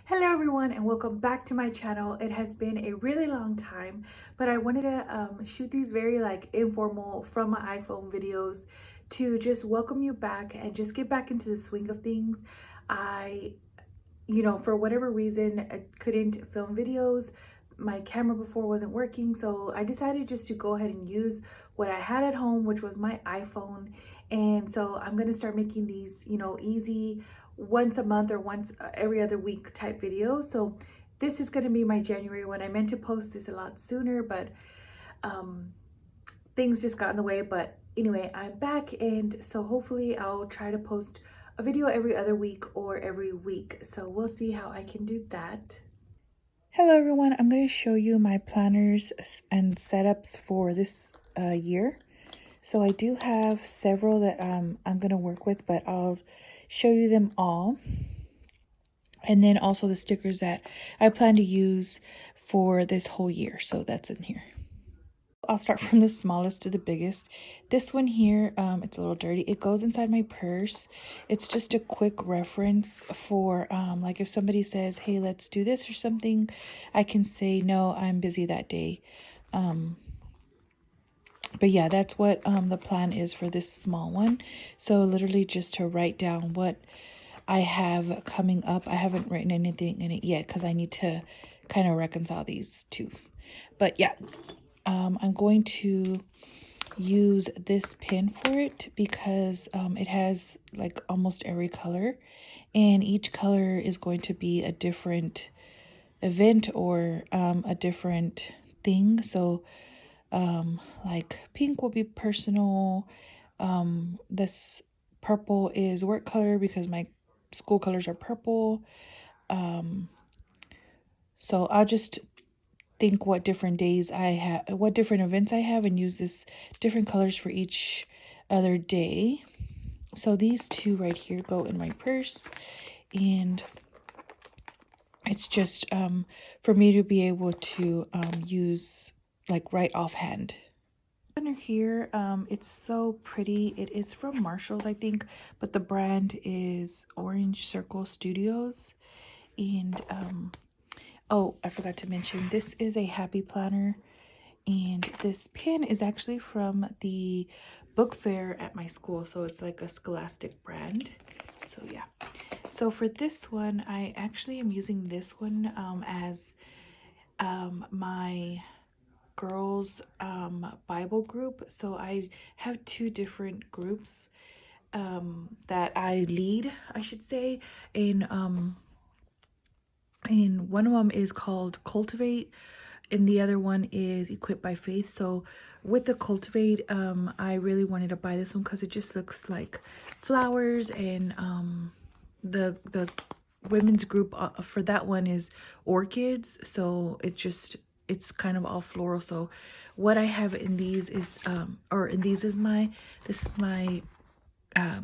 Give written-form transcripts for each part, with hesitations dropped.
Hello everyone and welcome back to my channel. It has been a really long time, but I wanted to shoot these very informal from my iPhone videos to just welcome you back and just get back into the swing of things. I, for whatever reason, I couldn't film videos. My camera before wasn't working, so I decided just to go ahead and use what I had at home, which was my iPhone. And so I'm going to start making these, easy once a month or once every other week type videos. So this is going to be my January one. I meant to post this a lot sooner, but um, things just got in the way. But anyway, I'm back, and so hopefully I'll try to post a video every other week or every week. So we'll see how I can do that. Hello everyone, I'm going to show you my planners and setups for this year. So I do have several that I'm going to work with, but I'll show you them all. And then also the stickers that I plan to use for this whole year. So that's in here. I'll start from the smallest to the biggest. This one here, it's a little dirty. It goes inside my purse. It's just a quick reference for like if somebody says, hey, let's do this or something, I can say, no, I'm busy that day. But yeah, that's what the plan is for this small one. So literally just to write down what I have coming up. I haven't written anything in it yet because I need to kind of reconcile these two. But yeah, I'm going to use this pin for it because it has like almost every color, and each color is going to be a different event or a different thing. So like pink will be personal. This purple is work color because my school colors are purple. So I'll just think what different days I have, what different events I have, and use this different colors for each other day. So these two right here go in my purse, and it's just for me to be able to use like right offhand. Under here, it's so pretty. It is from Marshall's, I think, but the brand is Orange Circle Studios. And oh, I forgot to mention, this is a happy planner, and this pin is actually from the book fair at my school, so it's like a Scholastic brand. So yeah, so for this one, I actually am using this one as my girls Bible group. So I have two different groups that I lead, I should say, and one of them is called Cultivate, and the other one is Equipped by Faith. So with the Cultivate, I really wanted to buy this one because it just looks like flowers, and the women's group for that one is orchids. So it's kind of all floral. So what I have in these is this is my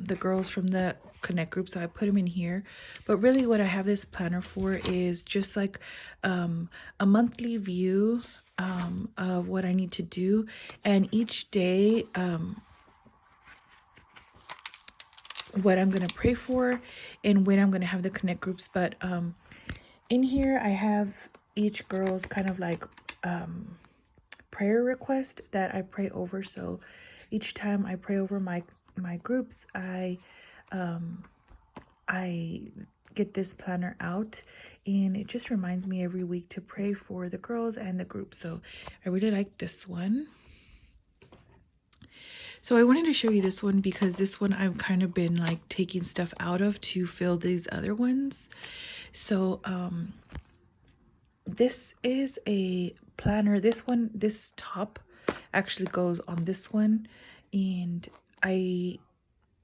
the girls from the connect group, so I put them in here. But really what I have this planner for is just like a monthly view of what I need to do, and each day what I'm going to pray for and when I'm going to have the connect groups. But in here I have each girl's kind of like prayer request that I pray over. So each time I pray over my groups, I get this planner out, and it just reminds me every week to pray for the girls and the group. So I really like this one. So I wanted to show you this one because this one I've kind of been like taking stuff out of to fill these other ones. So this is a planner. This top actually goes on this one, and I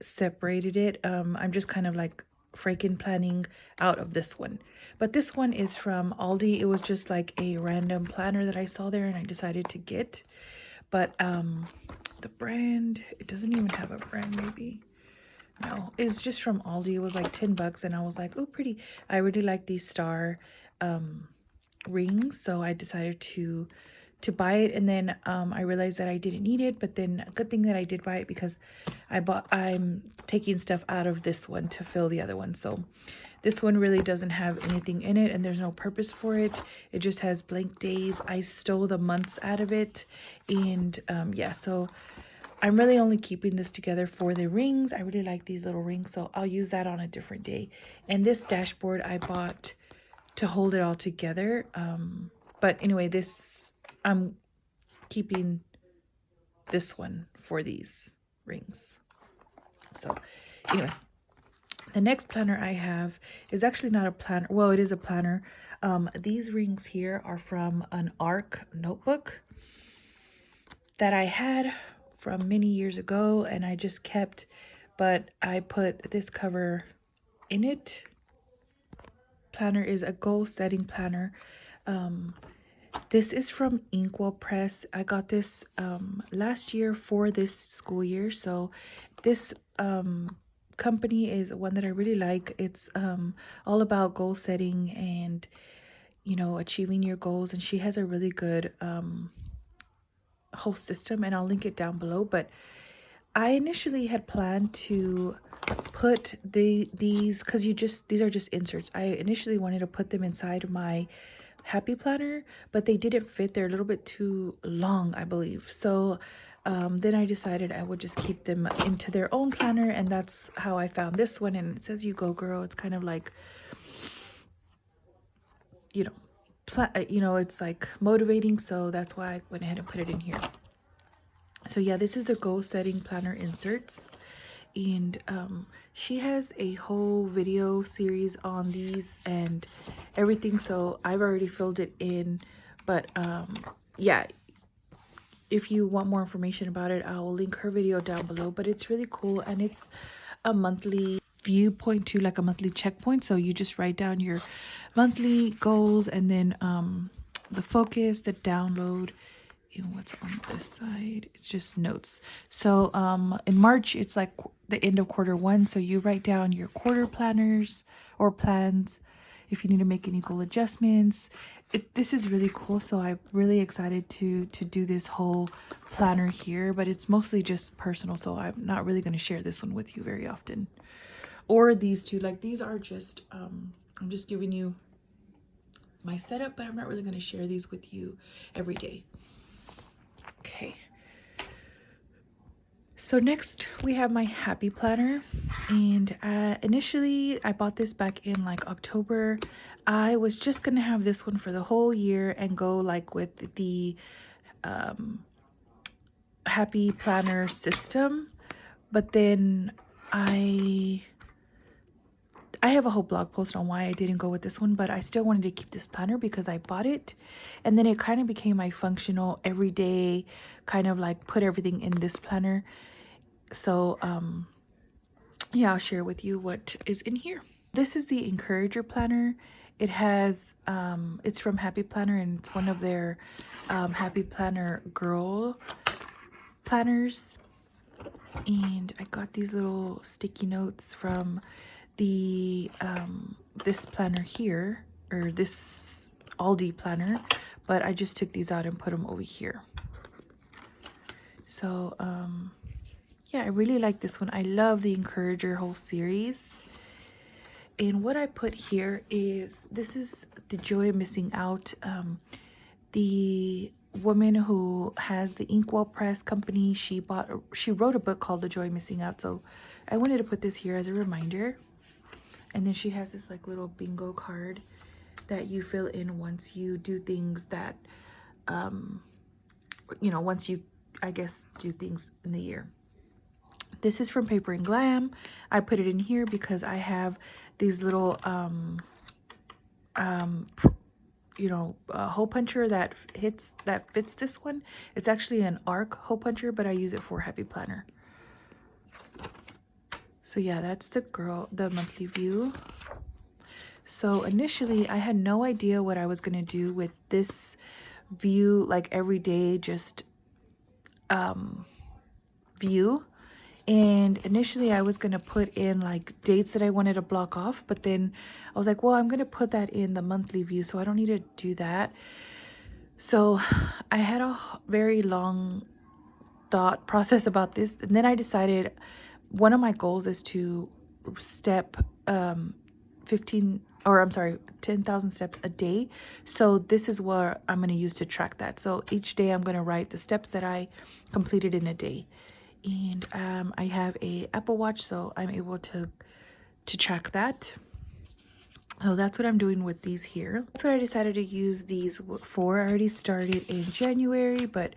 separated it. I'm just kind of like freaking planning out of this one, but this one is from Aldi. It was just like a random planner that I saw there and I decided to get. But the brand, it doesn't even have a brand. Maybe no, it's just from Aldi. It was like 10 bucks, and I was like, oh, pretty. I really like these star rings, so I decided to buy it. And then I realized that I didn't need it, but then a good thing that I did buy it because I'm taking stuff out of this one to fill the other one. So This one really doesn't have anything in it and there's no purpose for it. It just has blank days. I stole the months out of it. And yeah, so I'm really only keeping this together for the rings. I really like these little rings, so I'll use that on a different day. And this dashboard I bought to hold it all together. But anyway, I'm keeping this one for these rings. So anyway, the next planner I have is actually not a planner. Well, it is a planner. These rings here are from an ARC notebook that I had from many years ago and I just kept, but I put this cover in it. Planner is a goal setting planner. This is from Inkwell Press. I got this last year for this school year. So this company is one that I really like. It's all about goal setting and, you know, achieving your goals. And she has a really good whole system, and I'll link it down below. But I initially had planned to put these, because these are just inserts. I initially wanted to put them inside my happy planner, but they didn't fit. They're a little bit too long, I believe. So then I decided I would just keep them into their own planner, and that's how I found this one. And it says "You Go Girl." It's kind of like, you know, it's like motivating, so that's why I went ahead and put it in here. So yeah, this is the goal setting planner inserts, and she has a whole video series on these and everything, so I've already filled it in. But yeah, if you want more information about it, I will link her video down below. But it's really cool, and it's a monthly viewpoint too, like a monthly checkpoint. So you just write down your monthly goals, and then the focus, the download, and what's on this side, it's just notes. So in March, it's like the end of quarter 1, so you write down your quarter planners or plans if you need to make any goal adjustments. This is really cool, so I'm really excited to do this whole planner here, but it's mostly just personal, so I'm not really going to share this one with you very often. Or these two, like these are just I'm just giving you my setup, but I'm not really going to share these with you every day. Okay, so next we have my happy planner, and initially I bought this back in like October. I was just gonna have this one for the whole year and go like with the happy planner system, but then I have a whole blog post on why I didn't go with this one, but I still wanted to keep this planner because I bought it, and then it kind of became my functional everyday kind of like put everything in this planner. So yeah, I'll share with you what is in here. This is the Encourager planner. It has it's from Happy Planner, and it's one of their Happy Planner girl planners. And I got these little sticky notes from the this planner here, or this Aldi planner, but I just took these out and put them over here. So yeah, I really like this one. I love the Encourager whole series. And what I put here is, this is the Joy of Missing Out. The woman who has the Inkwell Press company, she wrote a book called The Joy of Missing Out. So I wanted to put this here as a reminder. And then she has this like little bingo card that you fill in once you do things that, you know, once you, I guess, do things in the year. This is from Paper and Glam. I put it in here because I have these little, you know, hole puncher that fits this one. It's actually an ARC hole puncher, but I use it for Happy Planner. So yeah, that's the monthly view. So initially I had no idea what I was going to do with this view, like every day, just view. And initially I was going to put in like dates that I wanted to block off, but then I was like, well, I'm going to put that in the monthly view, so I don't need to do that. So I had a very long thought process about this, and then I decided one of my goals is to 10,000 steps a day. So this is what I'm going to use to track that. So each day I'm going to write the steps that I completed in a day. And I have a Apple Watch, so I'm able to track that. So that's what I'm doing with these here. That's what I decided to use these for. I already started in January, but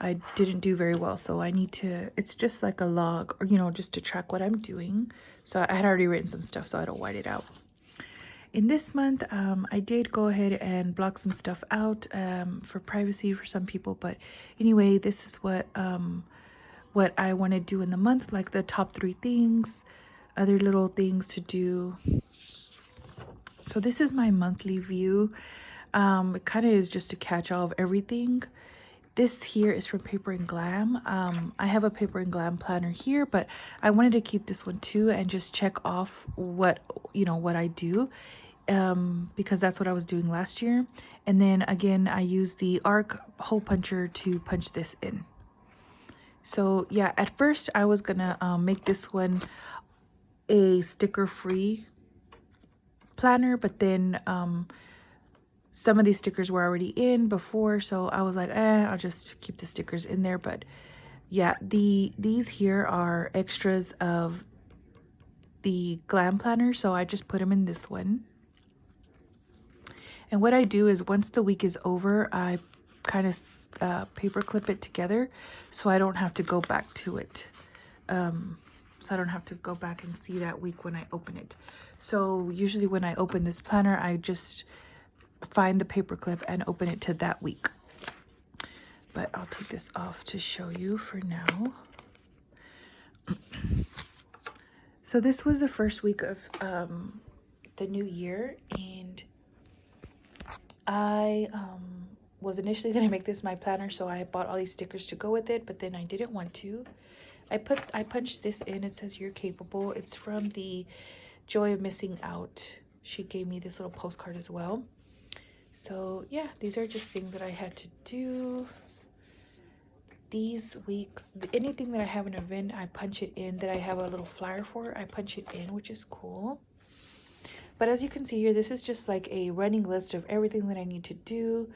I didn't do very well. So I need to, it's just like a log, or, you know, just to track what I'm doing. So I had already written some stuff, so I don't white it out. In this month, I did go ahead and block some stuff out for privacy for some people. But anyway, this is what I want to do in the month, like the top 3 things, other little things to do. So this is my monthly view. It kind of is just a catch-all of everything. This here is from Paper and Glam. I have a Paper and Glam planner here, but I wanted to keep this one too and just check off what I do, because that's what I was doing last year. And then again, I use the arc hole puncher to punch this in. So yeah, at first I was gonna make this one a sticker-free planner, but then some of these stickers were already in before, so I was like, I'll just keep the stickers in there. But yeah, these here are extras of the Glam planner, so I just put them in this one. And what I do is once the week is over, I kind of paper clip it together so I don't have to go back to it. So I don't have to go back and see that week when I open it. So usually when I open this planner, I just find the paper clip and open it to that week. But I'll take this off to show you for now. So this was the first week of the new year, and I was initially going to make this my planner, so I bought all these stickers to go with it, but then I didn't want to. I punched this in. It says you're capable. It's from the Joy of Missing Out. She gave me this little postcard as well. So yeah, these are just things that I had to do these weeks. Anything that I have an event, I punch it in. That I have a little flyer for, I punch it in, which is cool. But as you can see here, this is just like a running list of everything that I need to do.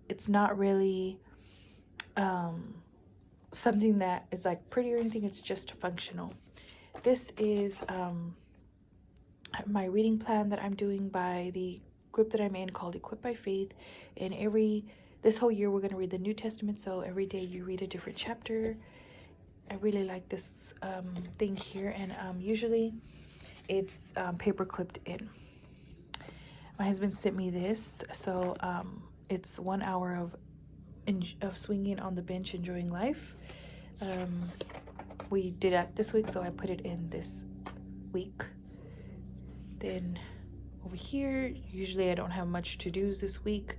It's not really something that is like pretty or anything. It's just functional. This is my reading plan that I'm doing by the group that I'm in called Equipped by Faith. And this whole year we're going to read the New Testament, so every day you read a different chapter. I really like this thing here, and usually it's paper clipped in. My husband sent me this, so it's 1 hour of swinging on the bench, enjoying life. We did that this week, so I put it in this week. Then over here, usually I don't have much to do this week.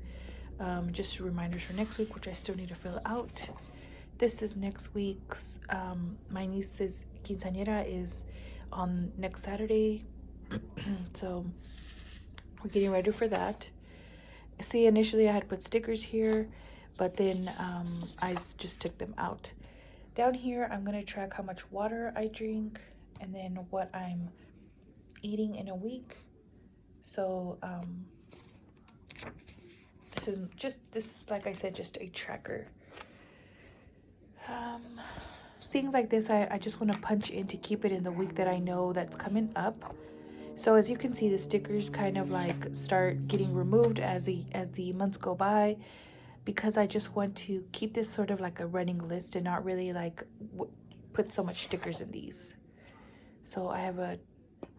Just reminders for next week, which I still need to fill out. This is next week's. My niece's quinceañera is on next Saturday, so we're getting ready for that. See, initially I had put stickers here, but then I just took them out. Down here, I'm going to track how much water I drink and then what I'm eating in a week. So this is like I said, just a tracker. Things like this, I just want to punch in to keep it in the week that I know that's coming up. So as you can see, the stickers kind of like start getting removed as the months go by, because I just want to keep this sort of like a running list and not really like put so much stickers in these. So I have a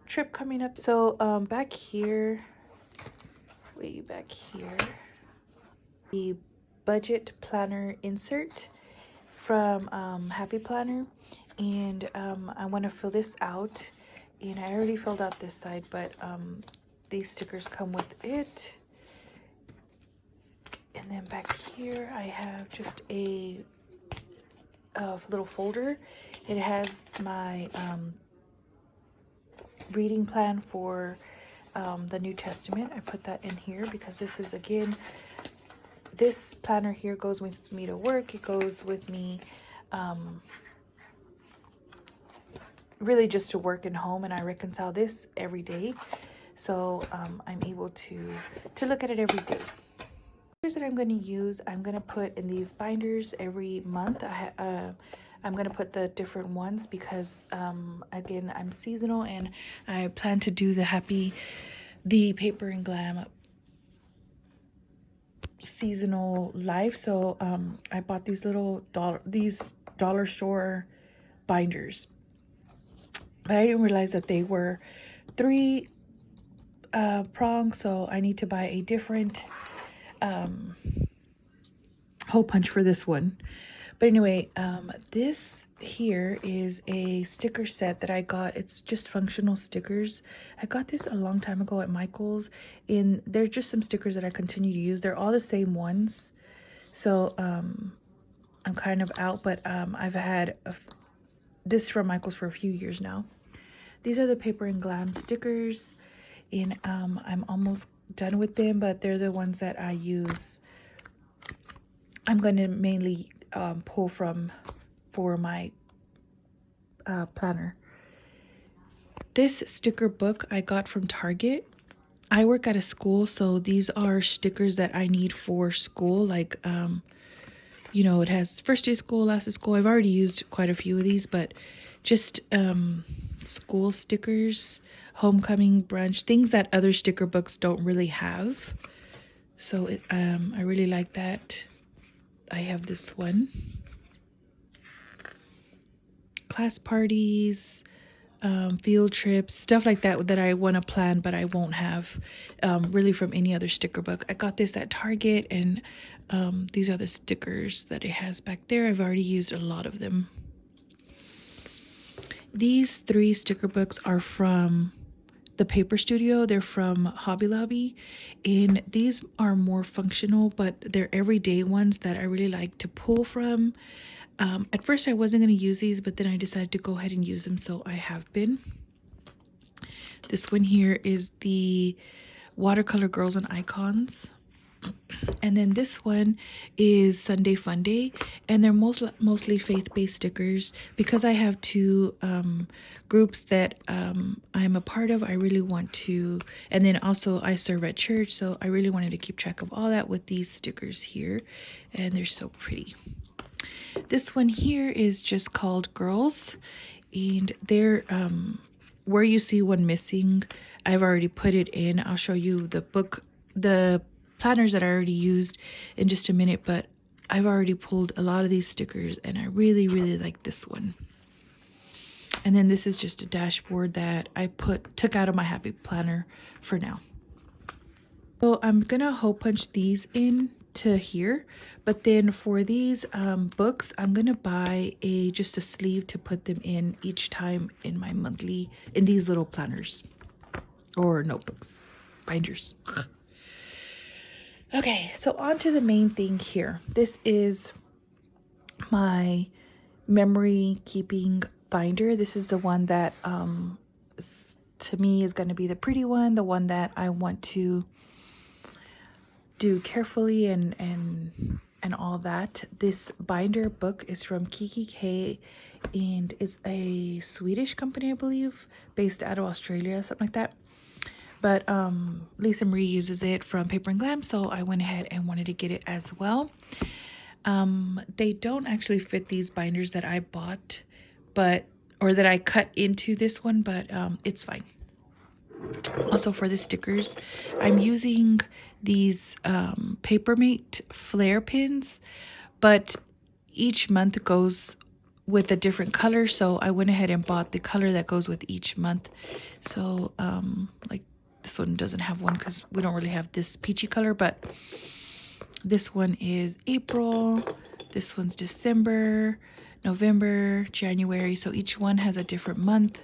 trip coming up. So back here, way back here, the budget planner insert from Happy Planner, and I want to fill this out. And I already filled out this side, but these stickers come with it. And then back here I have just a little folder. It has my reading plan for the New Testament. I put that in here because this is, again, this planner here goes with me to work. It goes with me really just to work and home, and I reconcile this every day. so I'm able to look at it every day. That I'm going to use, I'm going to put in these binders every month. I'm going to put the different ones because again, I'm seasonal and I plan to do the Paper and Glam seasonal life. So I bought these little dollar store binders, but I didn't realize that they were 3 prongs, so I need to buy a different hole punch for this one. But anyway, this here is a sticker set that I got. It's just functional stickers. I got this a long time ago at Michael's, and they're just some stickers that I continue to use. They're all the same ones, so I'm kind of out, but I've had this from Michael's for a few years now. These are the Paper and Glam stickers, and I'm almost done with them, but they're the ones that I use. I'm going to mainly pull from for my planner. This sticker book I got from Target. I work at a school, so these are stickers that I need for school. Like, you know, it has first day school, last day school. I've already used quite a few of these, but just school stickers, homecoming, brunch, things that other sticker books don't really have. So I really like that. I have this one. Class parties, field trips, stuff like that that I want to plan, but I won't have really from any other sticker book. I got this at Target, and these are the stickers that it has back there. I've already used a lot of them. These 3 sticker books are from the Paper Studio. They're from Hobby Lobby, and these are more functional, but they're everyday ones that I really like to pull from. At first I wasn't going to use these, but then I decided to go ahead and use them, so I have been. This one here is the Watercolor Girls and Icons. And then this one is Sunday Fun Day, and they're mostly faith-based stickers. Because I have 2 groups that I'm a part of, I really want to, and then also I serve at church, so I really wanted to keep track of all that with these stickers here, and they're so pretty. This one here is just called Girls, and they're where you see one missing, I've already put it in. I'll show you the planners that I already used in just a minute, but I've already pulled a lot of these stickers, and I really like this one. And then this is just a dashboard that I took out of my Happy Planner for now. So I'm gonna hole punch these in to here, but then for these books, I'm gonna buy just a sleeve to put them in each time in my monthly, in these little planners or notebooks, binders. Okay, so on to the main thing here. This is my memory keeping binder. This is the one that to me is going to be the pretty one, the one that I want to do carefully and all that. This binder book is from Kiki K, and is a Swedish company, I believe, based out of Australia, something like that. But Lisa Marie uses it from Paper and Glam, so I went ahead and wanted to get it as well. They don't actually fit these binders that I bought, or that I cut into this one, but it's fine. Also for the stickers, I'm using these Papermate flare pins, but each month goes with a different color, so I went ahead and bought the color that goes with each month. So like this one doesn't have one because we don't really have this peachy color, but this one is April, this one's December, November, January, so each one has a different month.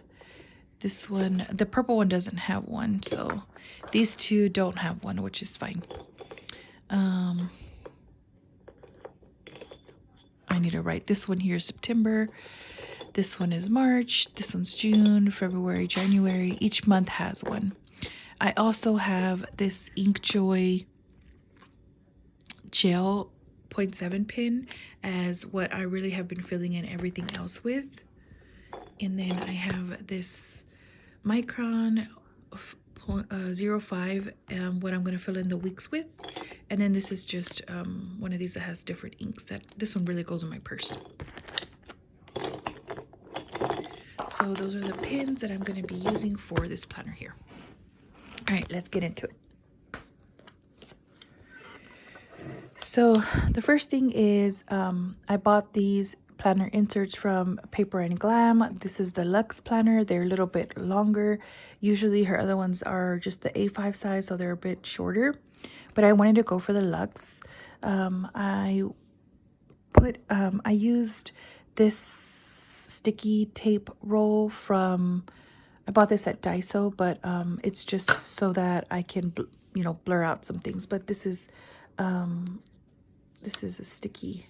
This one, the purple one, doesn't have one, so these 2 don't have one, which is fine. I need to write this one here, September. This one is March. This one's June, February, January. Each month has one. I also have this Inkjoy gel 0.7 pin as what I really have been filling in everything else with. And then I have this Micron 05, what I'm going to fill in the weeks with. And then this is just one of these that has different inks. This one really goes in my purse. So those are the pins that I'm going to be using for this planner here. All right, let's get into it. So the first thing is I bought these planner inserts from Paper and Glam. This is the Luxe planner. They're a little bit longer. Usually her other ones are just the A5 size, so they're a bit shorter. But I wanted to go for the Luxe. I used this sticky tape roll from, I bought this at Daiso, but it's just so that I can, blur out some things. But this is a sticky.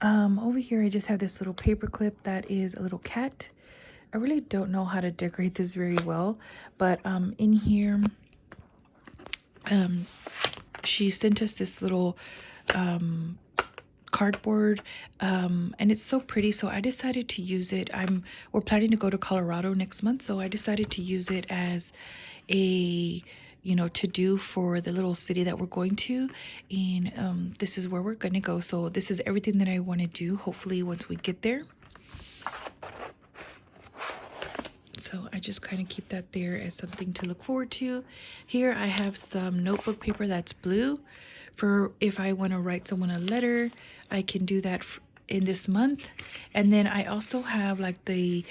Over here I just have this little paper clip that is a little cat. I really don't know how to decorate this very well, but in here she sent us this little cardboard, and it's so pretty, so I decided to use it. We're planning to go to Colorado next month, so I decided to use it as a to do for the little city that we're going to, and this is where we're gonna go. So this is everything that I want to do, hopefully once we get there. So I just kind of keep that there as something to look forward to. Here I have some notebook paper that's blue for if I want to write someone a letter. I can do that in this month. And then I also have like the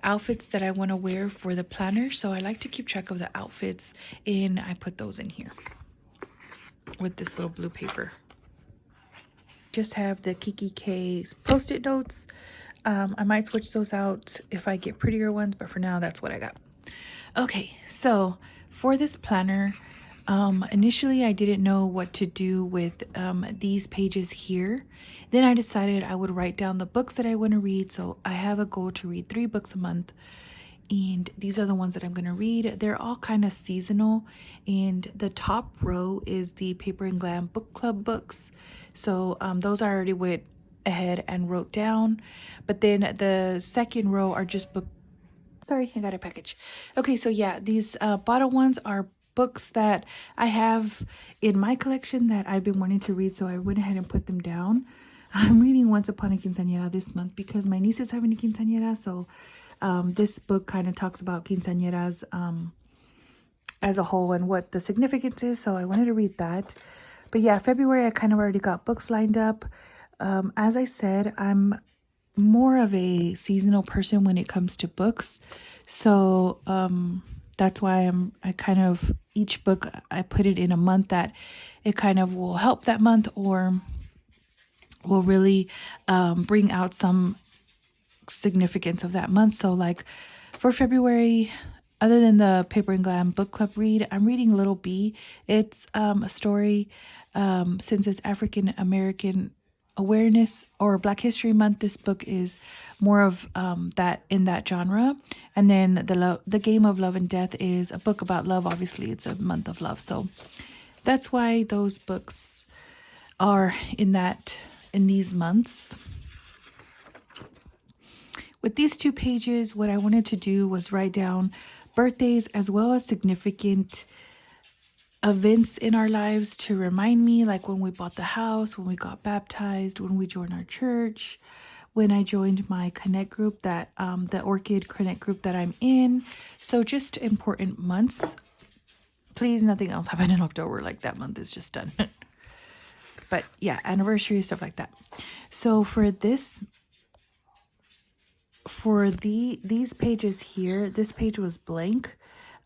outfits that I want to wear for the planner, so I like to keep track of the outfits, and I put those in here with this little blue paper. Just have the Kiki K's post-it notes. I might switch those out if I get prettier ones, but for now that's what I got. Okay, so for this planner, initially I didn't know what to do with these pages here. Then I decided I would write down the books that I want to read. So I have a goal to read 3 books a month, and these are the ones that I'm going to read. They're all kind of seasonal, and the top row is the Paper and Glam book club books. So those I already went ahead and wrote down, but then the second row are just book. Sorry, I got a package. Okay, so yeah, these bottom ones are books that I have in my collection that I've been wanting to read, so I went ahead and put them down. I'm reading Once Upon a Quinceañera this month because my niece is having a quinceañera, so this book kind of talks about quinceañeras as a whole and what the significance is, so I wanted to read that. But yeah, February I kind of already got books lined up. As I said, I'm more of a seasonal person when it comes to books, so that's why I kind of, each book I put it in a month that it kind of will help that month or will really bring out some significance of that month. So like for February, other than the Paper and Glam book club read, I'm reading Little Bee. It's a story, since it's African American Awareness or Black History Month, this book is more of that in that genre. And then the Game of Love and Death is a book about love. Obviously it's a month of love, so that's why those books are in these months. With these 2 pages, what I wanted to do was write down birthdays as well as significant events in our lives to remind me, like when we bought the house, when we got baptized, when we joined our church, when I joined my Connect group, that the Orchid Connect group that I'm in. So just important months. Please, nothing else happened in October, like that month is just done. But yeah, anniversary, stuff like that. So for this, these pages here, this page was blank.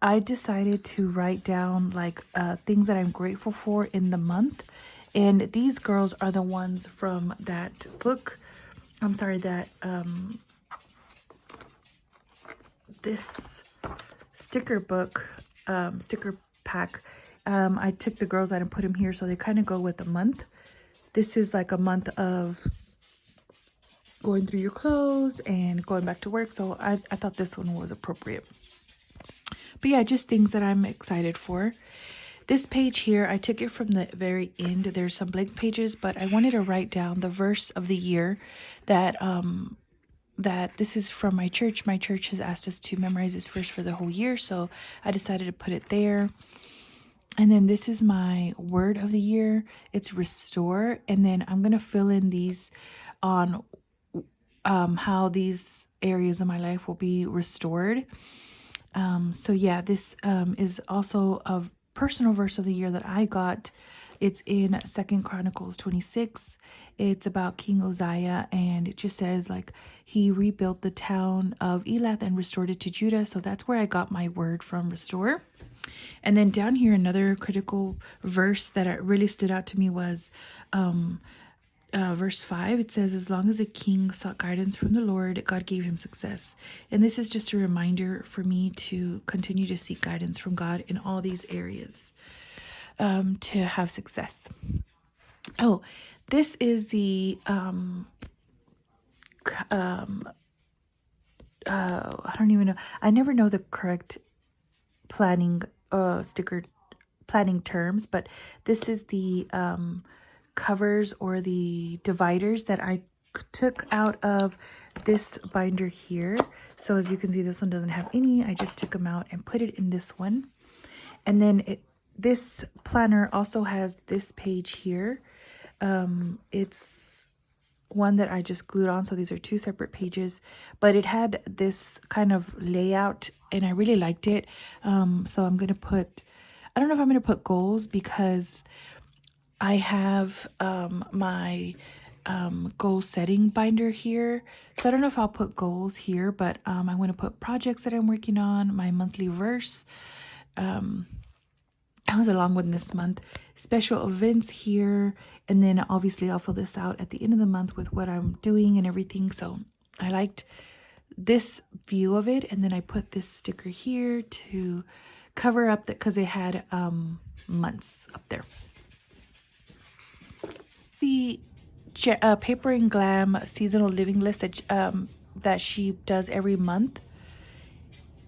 I decided to write down like things that I'm grateful for in the month. And these girls are the ones from that book. I'm sorry, that this sticker book, sticker pack. I took the girls out and put them here so they kind of go with the month. This is like a month of going through your clothes and going back to work. So I thought this one was appropriate. But yeah, just things that I'm excited for. This page here, I took it from the very end. There's some blank pages, but I wanted to write down the verse of the year that that this is from my church. My church has asked us to memorize this verse for the whole year, so I decided to put it there. And then this is my word of the year. It's restore. And then I'm going to fill in these on how these areas of my life will be restored. So yeah, this is also a personal verse of the year that I got. It's in 2 Chronicles 26. It's about King Uzziah, and it just says like he rebuilt the town of Elath and restored it to Judah. So that's where I got my word from, restore. And then down here, another critical verse that really stood out to me was verse 5. It says, as long as the king sought guidance from the Lord, God gave him success. And this is just a reminder for me to continue to seek guidance from God in all these areas to have success. Oh, this is the I don't even know. I never know the correct planning sticker planning terms, but this is the covers or the dividers that I took out of this binder here. So as you can see, this one doesn't have any. I just took them out and put it in this one. And then this planner also has this page here. It's one that I just glued on, so these are two separate pages, but it had this kind of layout and I really liked it. So I'm gonna put, I don't know if I'm gonna put goals because I have my goal setting binder here, so I don't know if I'll put goals here, but I want to put projects that I'm working on, my monthly verse, I was along with this month, special events here, and then obviously I'll fill this out at the end of the month with what I'm doing and everything. So I liked this view of it, and then I put this sticker here to cover up that because it had months up there. The Paper and Glam seasonal living list that she does every month.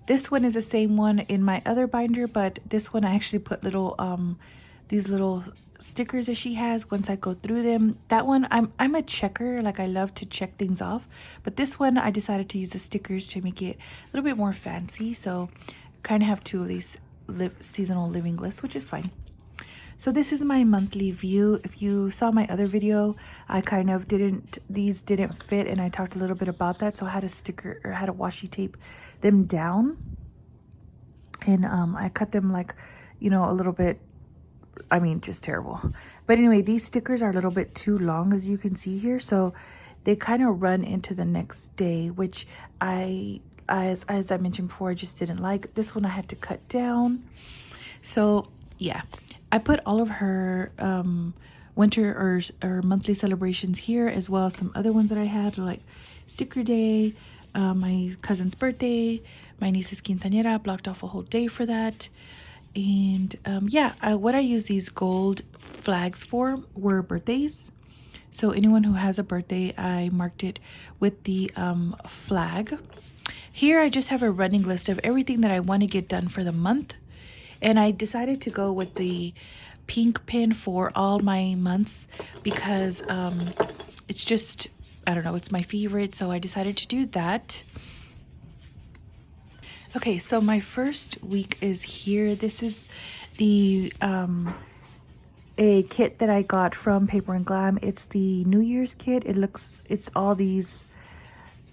This one is the same one in my other binder, but this one I actually put little these little stickers that she has once I go through them. That one I'm a checker, like I love to check things off, but this one I decided to use the stickers to make it a little bit more fancy. So I kind of have two of these seasonal living lists, which is fine. So this is my monthly view. If you saw my other video, I kind of these didn't fit, and I talked a little bit about that. So I had a sticker, or had a washi tape them down, and I cut them like, you know, a little bit, I mean, just terrible. But anyway, these stickers are a little bit too long, as you can see here. So they kind of run into the next day, which as I mentioned before, I just didn't like. This one I had to cut down. So yeah, I put all of her winter or monthly celebrations here, as well as some other ones that I had, like sticker day, my cousin's birthday, my niece's quinceañera, blocked off a whole day for that. And yeah, what I use these gold flags for were birthdays. So anyone who has a birthday, I marked it with the flag. Here I just have a running list of everything that I want to get done for the month. And I decided to go with the pink pin for all my months because it's just, I don't know, it's my favorite. So I decided to do that. Okay, so my first week is here. This is the a kit that I got from Paper and Glam. It's the New Year's kit. It's all these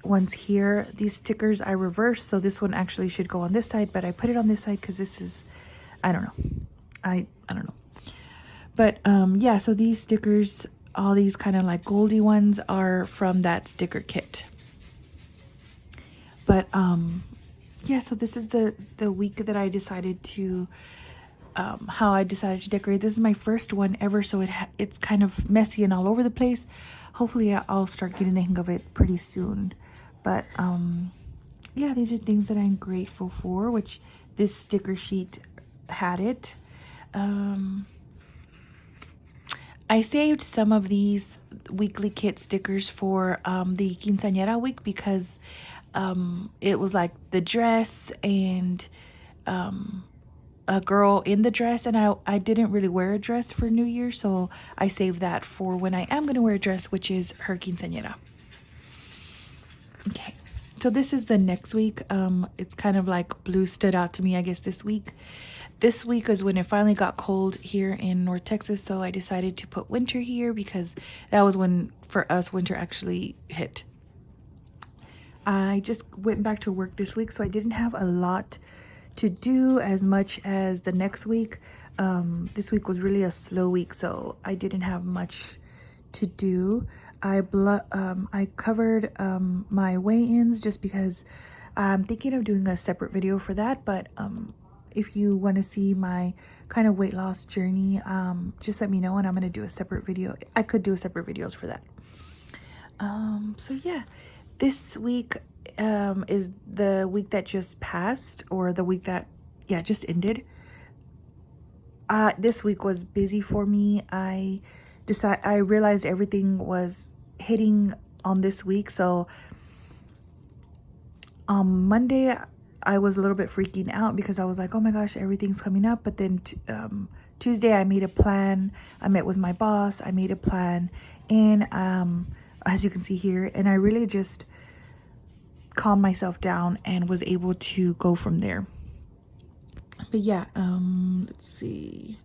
ones here. These stickers I reversed, so this one actually should go on this side, but I put it on this side because this is, I don't know. I don't know. But yeah, so these stickers, all these kind of like goldy ones, are from that sticker kit. But yeah, so this is the week that I decided to how I decided to decorate. This is my first one ever, so it's kind of messy and all over the place. Hopefully I'll start getting the hang of it pretty soon. But yeah, these are things that I'm grateful for, which this sticker sheet had it. I saved some of these weekly kit stickers for the quinceañera week because it was like the dress and a girl in the dress, and I didn't really wear a dress for New Year, so I saved that for when I am going to wear a dress, which is her quinceañera. Okay, so this is the next week. It's kind of like blue stood out to me, I guess, this week. This week is when it finally got cold here in North Texas, so I decided to put winter here because that was when, for us, winter actually hit. I just went back to work this week, so I didn't have a lot to do as much as the next week. This week was really a slow week, so I didn't have much to do. I covered my weigh-ins just because I'm thinking of doing a separate video for that, but if you want to see my kind of weight loss journey, just let me know and I'm going to do a separate video. I could do a separate videos for that. So yeah, this week is the week that just passed, or the week that just ended. This week was busy for me. I realized everything was hitting on this week. So on Monday I was a little bit freaking out because I was like, oh my gosh, everything's coming up. But then Tuesday I made a plan. I met with my boss. I made a plan, and as you can see here, and I really just calmed myself down and was able to go from there. But yeah, let's see.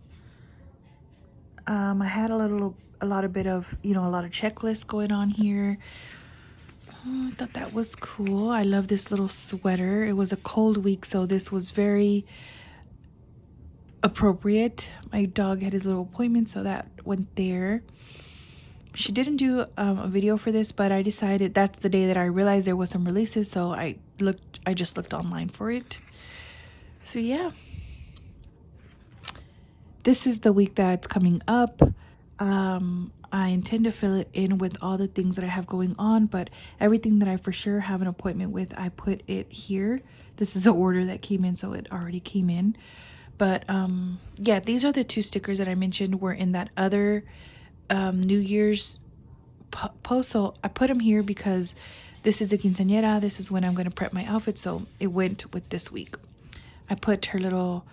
I had a lot of a lot of checklists going on here. Oh, I thought that was cool. I love this little sweater. It was a cold week, so this was very appropriate. My dog had his little appointment, so that went there. She didn't do a video for this, but I decided that's the day that I realized there was some releases, so I just looked online for it. So yeah, this is the week that's coming up. I intend to fill it in with all the things that I have going on, but everything that I for sure have an appointment with, I put it here. This is the order that came in, so it already came in. But yeah, these are the 2 stickers that I mentioned were in that other New Year's post. So I put them here because this is the quinceañera. This is when I'm going to prep my outfit, so it went with this week. I put her little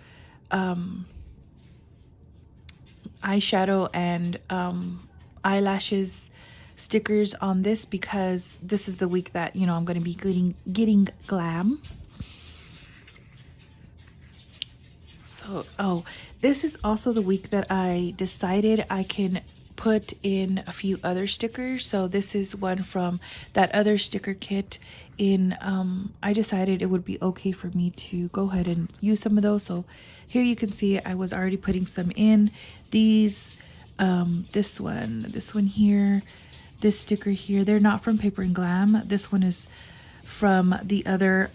eyeshadow and eyelashes stickers on this because this is the week that, you know, I'm going to be getting glam. So, oh, this is also the week that I decided I can put in a few other stickers. So this is one from that other sticker kit in I decided it would be okay for me to go ahead and use some of those. So here you can see I was already putting some in. These this one here, this sticker here, they're not from Paper and Glam. This one is from the other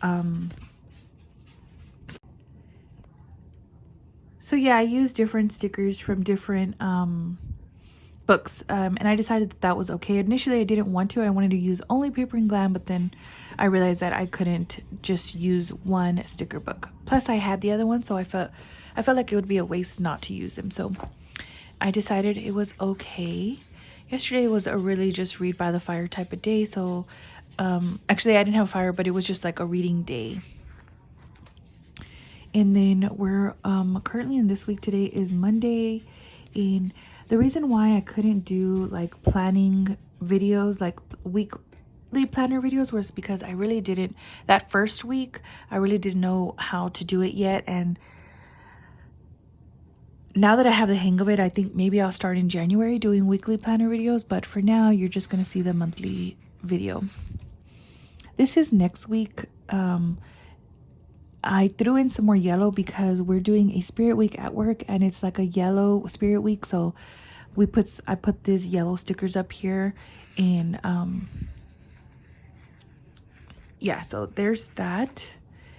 so yeah, I used different stickers from different books, and I decided that was okay. Initially I didn't want to. I wanted to use only Paper and Glam, but then I realized that I couldn't just use one sticker book. Plus I had the other one, so I felt like it would be a waste not to use them. So I decided it was okay. Yesterday was a really just read by the fire type of day. So actually I didn't have a fire, but it was just like a reading day. And then we're currently in this week. Today is Monday, and the reason why I couldn't do like planning videos, like weekly planner videos, was because I really didn't, that first week I really didn't know how to do it yet. And now that I have the hang of it, I think maybe I'll start in January doing weekly planner videos, but for now you're just going to see the monthly video. This is next week. I threw in some more yellow because we're doing a spirit week at work, and it's like a yellow spirit week. So I put these yellow stickers up here, and yeah, so there's that,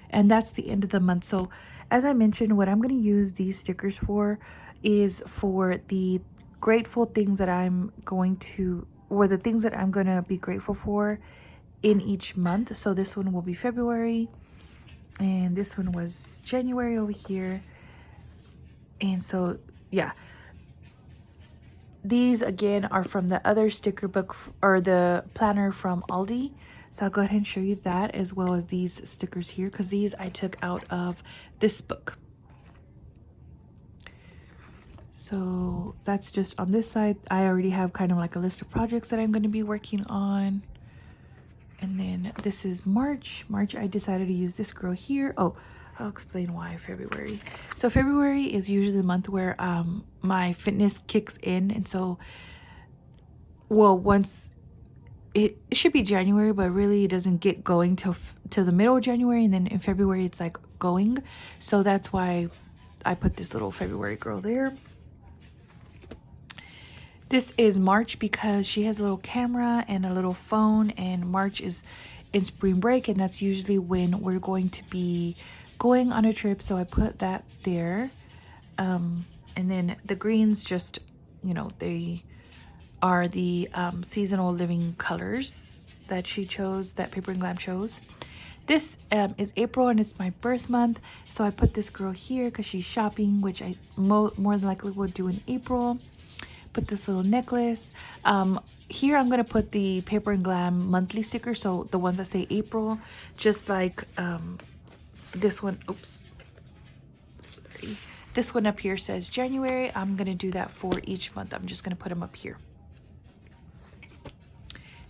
and that's the end of the month. So as I mentioned, what I'm going to use these stickers for is for the grateful things that I'm going to, or the things that I'm going to be grateful for in each month. So this one will be February, and this one was January over here. And so yeah, these again are from the other sticker book, or the planner from Aldi. So I'll go ahead and show you that, as well as these stickers here, because these I took out of this book. So that's just on this side. I already have kind of like a list of projects that I'm going to be working on. And then this is March. March, I decided to use this girl here. Oh, I'll explain why February. So February is usually the month where my fitness kicks in. And so, well, once it should be January, but really it doesn't get going till the middle of January. And then in February, it's like going. So that's why I put this little February girl there. This is March because she has a little camera and a little phone, and March is in spring break, and that's usually when we're going to be going on a trip. So I put that there. And then the greens, just, you know, they are the seasonal living colors that she chose, that Paper and Glam chose. This is April, and it's my birth month, so I put this girl here because she's shopping, which I more than likely will do in April. Put this little necklace. Here I'm gonna put the Paper and Glam monthly sticker, so the ones that say April, just like this one. Oops, sorry. This one up here says January. I'm gonna do that for each month. I'm just gonna put them up here.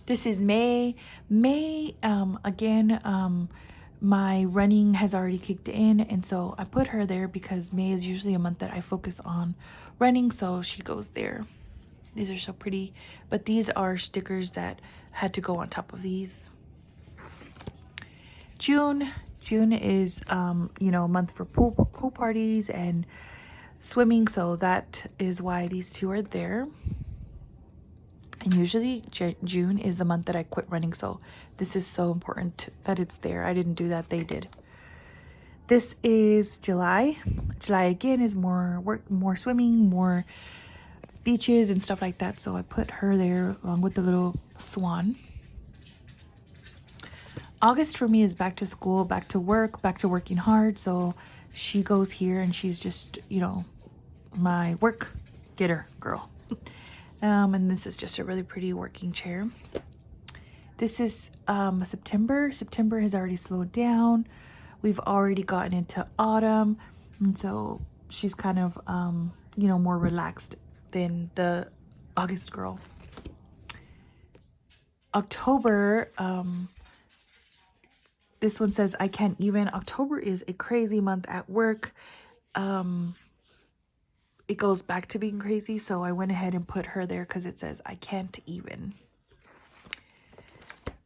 This is May. May, again, my running has already kicked in, and so I put her there because May is usually a month that I focus on running, so she goes there. These are so pretty, but these are stickers that had to go on top of these. June is, you know, a month for pool parties and swimming, so that is why these two are there. And usually June is the month that I quit running, so this is so important that it's there. I didn't do that, they did. This is July. July again is more work, more swimming, more beaches and stuff like that, so I put her there along with the little swan. August for me is back to school, back to work, back to working hard, so she goes here, and she's just, you know, my work getter girl. And this is just a really pretty working chair. This is September. September has already slowed down. We've already gotten into autumn, and so she's kind of you know, more relaxed than the August girl. October, this one says I can't even. October is a crazy month at work. It goes back to being crazy, so I went ahead and put her there because it says I can't even.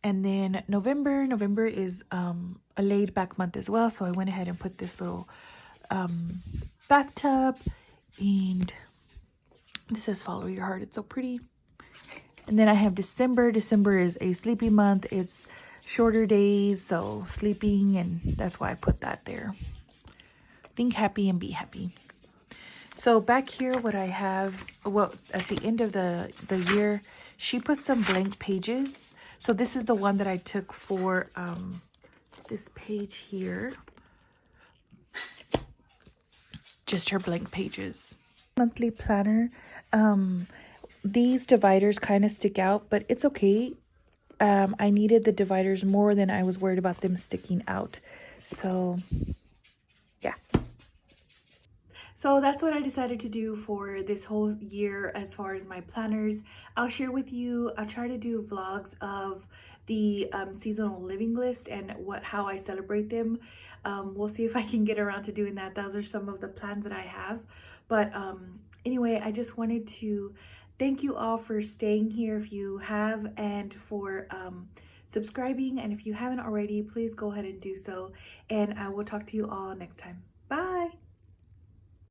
And then November is a laid back month as well, so I went ahead and put this little bathtub, and this says follow your heart. It's so pretty. And then I have December. December is a sleepy month. It's shorter days, so sleeping, and that's why I put that there. Think happy and be happy. So back here, what I have, well, at the end of the year, she put some blank pages. So this is the one that I took for this page here. Just her blank pages. Monthly planner. These dividers kind of stick out, but it's okay. I needed the dividers more than I was worried about them sticking out. So yeah. So that's what I decided to do for this whole year as far as my planners. I'll share with you, I'll try to do vlogs of the seasonal living list and how I celebrate them. We'll see if I can get around to doing that. Those are some of the plans that I have. But anyway, I just wanted to thank you all for staying here if you have, and for subscribing. And if you haven't already, please go ahead and do so. And I will talk to you all next time. Bye.